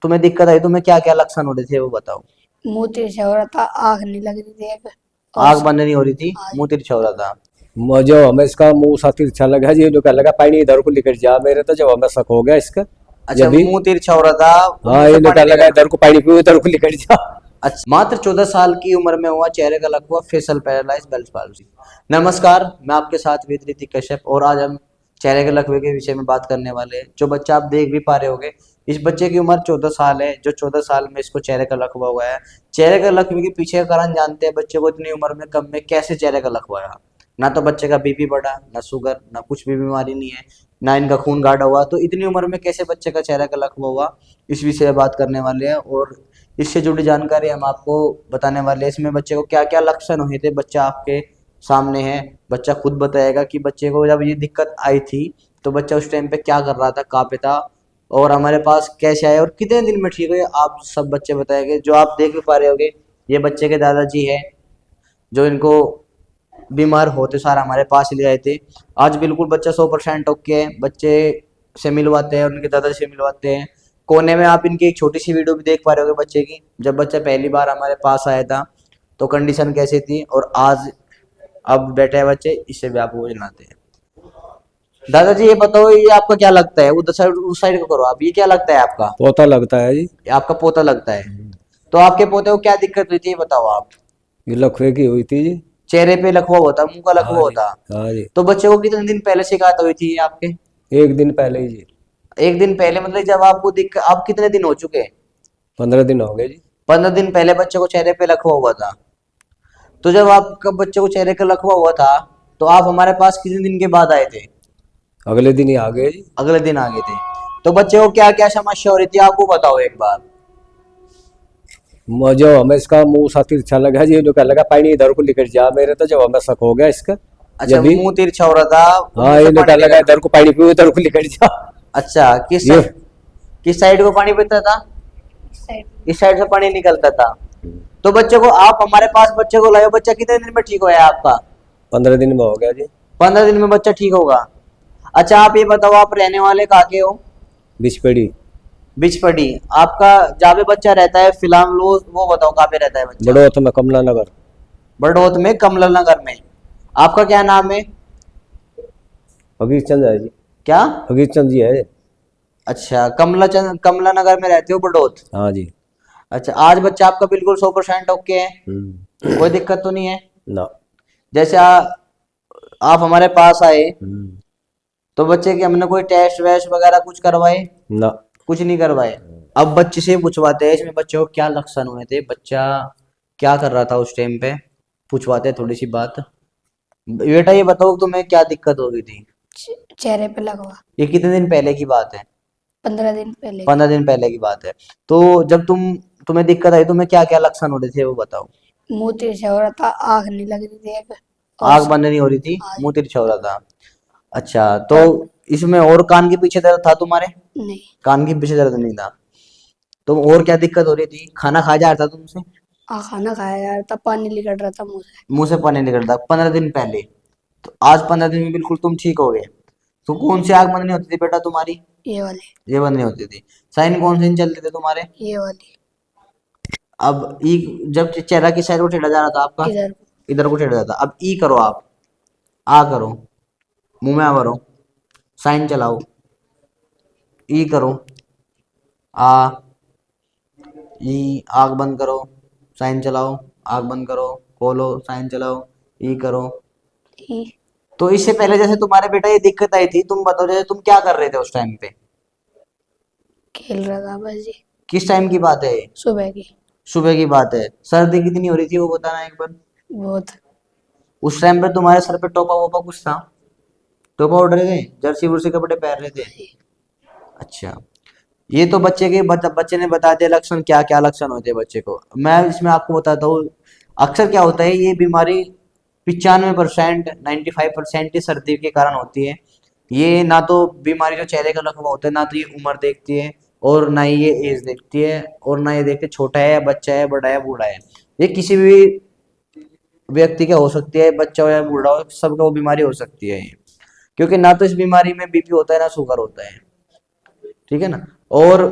तुम्हें दिक्कत आई, तुम्हें क्या क्या लक्षण हो रहे थे वो बताओ। मुंह तिरछा हो रहा था, आँख नहीं लग रही थी एक, और आग बंद नहीं हो रही थी, हाँ मुंह तिरछा हो रहा था। जो हमें इसका मुंह सा तिरछा लगा जी, जो कह लगा पानी इधर को निकल जा मेरे, तो जब हमें शक हो गया इसका अच्छा, जब भी। मुंह तिरछा हो रहा था, हाँ, मुंह से ये जो पानी कह लगा निकल। इधर को पानी पियो, इधर को निकल जा। अच्छा, मात्र 14 साल की उम्र में हुआ चेहरे का लकवा, फेशियल पैरालाइज, बेल्स पाल्सी। नमस्कार, मैं आपके साथ वेद ऋतिक कश्यप, और आज हम चेहरे के लकवे के विषय में बात करने वाले हैं। जो बच्चा आप देख भी पा रहे होंगे, इस बच्चे की उम्र 14 साल है, जो 14 साल में इसको चेहरे का लकवा हुआ है। चेहरे का लकवे के पीछे का कारण जानते हैं, बच्चे को इतनी उम्र में कम में कैसे चेहरे का लकवा आया। ना तो बच्चे का बीपी बढ़ा, ना शुगर, ना कुछ भी बीमारी नहीं है, ना इनका खून गाढ़ा हुआ, तो इतनी उम्र में कैसे बच्चे का चेहरे का लकवा हुआ, इस विषय में बात करने वाले हैं। और इससे जुड़ी जानकारी हम आपको बताने वाले हैं। इसमें बच्चे को क्या क्या लक्षण हुए थे, बच्चा आपके सामने है, बच्चा खुद बताएगा कि बच्चे को जब ये दिक्कत आई थी तो बच्चा उस टाइम पे क्या कर रहा था, कहाँ पे था, और हमारे पास कैसे आया और कितने दिन में ठीक हुए, आप सब बच्चे बताएंगे। जो आप देख भी पा रहे होंगे, ये बच्चे के दादाजी है, जो इनको बीमार होते सार हमारे पास ले आए थे। आज बिल्कुल बच्चा 100% ओके है। बच्चे से मिलवाते हैं, उनके दादा से मिलवाते हैं। कोने में आप इनकी एक छोटी सी वीडियो भी देख पा रहे होगे बच्चे की, जब बच्चा पहली बार हमारे पास आया था तो कंडीशन कैसी थी, और आज अब बैठे हैं बच्चे, इससे भी आपको जनाते हैं। दादाजी ये बताओ, ये आपका क्या लगता है, उधर साइड उस साइड को करो आप, ये क्या लगता है आपका? पोता लगता है जी। ये आपका पोता लगता है। तो आपके पोते को क्या दिक्कत हुई थी, ये बताओ आप। ये लखवे की हुई थी जी। चेहरे पे लकवा होता, मुंह का लकवा हाँ जी। होता। हाँ जी, तो बच्चे को कितने दिन पहले शिकायत हुई थी ये आपके? एक दिन पहले ही जी। एक दिन पहले, मतलब जब आपको दिक्कत, आप कितने दिन हो चुके? 15 दिन हो गए जी। 15 दिन पहले बच्चे को चेहरे पे लकवा हुआ था। तो जब आपका बच्चे को चेहरे का लकवा हुआ था तो आप हमारे पास कितने दिन के बाद आए थे? अगले दिन ही आ गए जी। अगले दिन आ गए थे। तो बच्चे को क्या क्या समस्या हो रही थी आपको बताओ एक बार। जो हमें इसका मुंह सा तिरछा लगा जी, जो कह लगा पानी इधर को निकल जा मेरे, तो जब हमें शक हो गया इसका अच्छा, जब भी। मुंह तिरछा हो रहा था, हाँ, मुंह से ये जो पानी कह लगा निकल। इधर को पानी पियो, इधर को निकल जा। अच्छा, ये किस साइड को पानी पीता था? साइड इस साइड से पानी निकलता था। तो बच्चे को आप हमारे पास बच्चे को लाए, बच्चा कितने दिन में ठीक होया आपका? 15 दिन में हो गया जी। 15 दिन में बच्चा ठीक होगा। अच्छा, आप ये बताओ, आप रहने वाले कहाँ के हो? बिचपड़ी। बिचपड़ी। आपका जहाँ पे बच्चा रहता है फिलहाल, वो बताओ कहाँ पे रहता है बच्चा? बड़ौत में कमला नगर। बड़ौत में कमला नगर में। आपका क्या नाम है? फकीर चंद है जी। क्या? फकीर चंद जी है। अच्छा, कमला नगर में रहते हो, बड़ौत। हाँ जी। अच्छा, आज बच्चा आपका बिल्कुल 100% ओके है, कोई दिक्कत तो नहीं है? ना। जैसे आप हमारे पास आए हम्म। तो बच्चे के हमने कोई टेस्ट वेस्ट वगैरह कुछ करवाए? ना। कुछ नहीं करवाए। अब बच्चे से पूछवाते हैं इसमें बच्चे को क्या लक्षण हुए थे, बच्चा क्या कर रहा था उस टाइम पे, पूछवाते हैं थोड़ी सी बात। बेटा ये बताओ, तुम्हें क्या दिक्कत हो गई थी? चेहरे पे लगा हुआ, ये कितने दिन पहले की बात है? 15 दिन पहले। 15 दिन पहले की बात है। तो जब तुम्हें दिक्कत आई, तुम्हें क्या क्या लक्षण हो रहे थे वो बताओ। मुंह तिरछा हो रहा था, आँख नहीं लग रही थी एक, आग और बंद नहीं हो रही थी, हाँ मुंह तिरछा हो रहा था। अच्छा, तो और इसमें और कान के पीछे दर्द था तुम्हारे? नहीं, कान के पीछे दर्द नहीं था। तो और क्या दिक्कत हो रही थी, खाना खाया जा रहा था तुमसे? खाना खाया जा रहा था, पानी निकल रहा था मुंह से। मुंह से पानी निकलता 15 दिन पहले। तो आज 15 दिन में बिल्कुल तुम ठीक हो गए। तो कौन सी आग बंद नहीं होती थी बेटा तुम्हारी? ये वाली, ये बंद नहीं होती थी। साइन कौन से नहीं चलते थे तुम्हारे? ये वाली, अब ई, जब चेहरा की साइड को टेढ़ा जा रहा था आपका, इधर। इधर को टेढ़ा जाता। अब ई करो आप, आ करो, मुंह में आ भरो, साइन चलाओ, ई करो, आ, ई, आग बंद करो, साइन चलाओ, आग बंद करो, खोलो, साइन चलाओ, ई करो। ये तो इससे पहले जैसे तुम्हारे बेटा ये दिक्कत आई थी, तुम बताओ जैसे तुम क्या कर रहे थे उस टाइम पे? खेल रहा था बस जी। किस टाइम की बात है ये? सुबह की। सुबह की बात है। सर्दी कितनी हो रही थी वो बताना एक बार। बहुत। उस टाइम पे तुम्हारे सर पे टोपा वोपा कुछ था? टोपा उड़ रहे थे, जर्सी वर्सी कपड़े पहन रहे थे? अच्छा, ये तो बच्चे के बच्चे ने बता दिया लक्षण, क्या क्या लक्षण होते हैं बच्चे को। मैं इसमें आपको बताता हूँ, अक्सर क्या होता है, ये बीमारी 95% 95% ही सर्दी के कारण होती है। ये ना तो बीमारी जो चेहरे का लकवा होता है, ना तो ये उम्र देखती है, और ना ही ये एज देखती है, और ना ये देखते छोटा है, बच्चा है, बड़ा है, बूढ़ा है। ये किसी भी व्यक्ति का हो सकती है, बच्चा हो या बूढ़ा हो, सबका वो बीमारी हो सकती है ये। क्योंकि ना तो इस बीमारी में बीपी होता है, ना शुगर होता है, ठीक है ना। और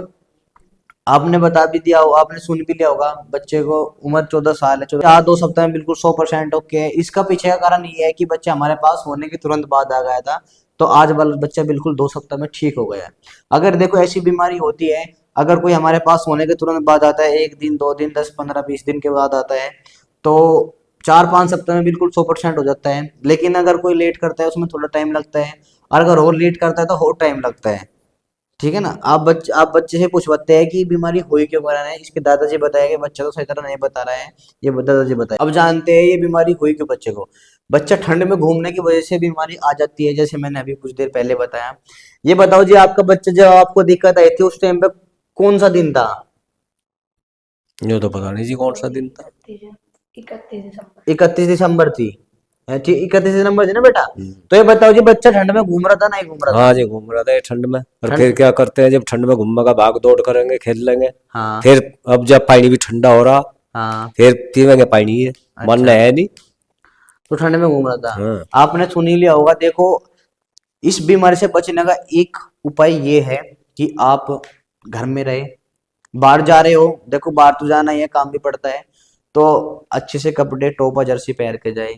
आपने बता भी दिया हो, आपने सुन भी लिया होगा, बच्चे को उम्र 14 साल है, 4-2 सप्ताह में बिल्कुल 100% ओके है। इसका पीछे का कारण ये है कि बच्चा हमारे पास होने के तुरंत बाद आ गया था, तो आज वाला बच्चा बिल्कुल 2 सप्ताह में ठीक हो गया है। अगर देखो ऐसी बीमारी होती है, अगर कोई हमारे पास होने के तुरंत बाद आता है, 1 दिन 2 दिन 10 15 20 दिन के बाद आता है, तो 4-5 सप्ताह में बिल्कुल 100% हो जाता है। लेकिन अगर कोई लेट करता है उसमें थोड़ा टाइम लगता है, और अगर और लेट करता है तो और टाइम लगता है। ठीक है ना। आप बच्चे से पूछवाते हैं कि बीमारी हुई क्यों कारण है, इसके दादाजी बताया कि बच्चा तो सही तरह नहीं बता रहा है, ये दादाजी बताए। अब जानते हैं ये बीमारी हुई क्यों बच्चे को। बच्चा ठंड में घूमने की वजह से बीमारी आ जाती है, जैसे मैंने अभी कुछ देर पहले बताया। ये बताओ जी, आपका बच्चा जब आपको दिक्कत आई थी उस टाइम पे कौन सा दिन था? ये तो पता नहीं जी कौन सा दिन था। 31 दिसंबर। 31 दिसंबर थी। ठीक, 31 दिसंबर थी ना बेटा। हम्म। तो ये बताओ जी, बच्चा ठंड में घूम रहा था नहीं घूम रहा था? हाँ जी घूम रहा था ये ठंड में। और ठंड, फिर क्या करते हैं जब ठंड में घूमेगा भाग दौड़ करेंगे खेल लेंगे। हाँ फिर अब जब पानी भी ठंडा हो रहा हाँ, फिर पीवेंगे पानी है। मन अच्छा, है नहीं। तो ठंड में घूम रहा था। हाँ आपने सुन ही लिया होगा। देखो, इस बीमारी से बचने का एक उपाय ये है कि आप घर में रहे। बाहर जा रहे हो, देखो बाहर तो जाना ही है, काम भी पड़ता है, तो अच्छे से कपड़े टोपा जर्सी पहन के जाए।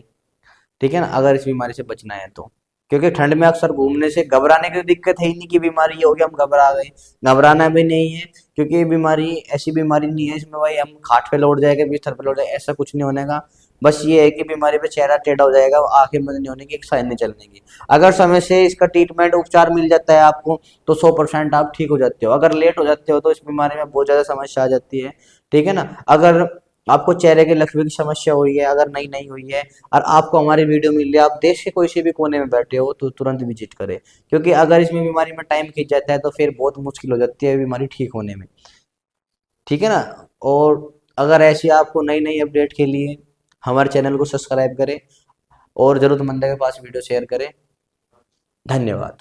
ठीक है ना, अगर इस बीमारी से बचना है तो। क्योंकि ठंड में अक्सर घूमने से घबराने की दिक्कत है ही नहीं कि बीमारी ये हो गई हम घबरा गए। घबराना भी नहीं है, क्योंकि ये बीमारी ऐसी बीमारी नहीं है इसमें भाई हम खाट पे लौट जाएगा, बिस्तर पे लौट जाएगा, ऐसा कुछ नहीं होने का। बस ये है कि बीमारी पे चेहरा टेढ़ा हो जाएगा, आंखें बंद नहीं होने की, एक साइन नहीं चलने की। अगर समय से इसका ट्रीटमेंट उपचार मिल जाता है आपको, तो 100% आप ठीक हो जाते हो। अगर लेट हो जाते हो तो इस बीमारी में बहुत ज्यादा समस्या आ जाती है। ठीक है ना। अगर आपको चेहरे के लकवे की समस्या हुई है, अगर नहीं हुई है, और आपको हमारी वीडियो मिल रही है, आप देश के कोई से भी कोने में बैठे हो, तो तुरंत विजिट करें। क्योंकि अगर इसमें बीमारी में टाइम खींच जाता है तो फिर बहुत मुश्किल हो जाती है बीमारी ठीक होने में। ठीक है ना। और अगर ऐसी आपको नई नई अपडेट के लिए हमारे चैनल को सब्सक्राइब करें, और जरूरतमंद के पास वीडियो शेयर करें। धन्यवाद।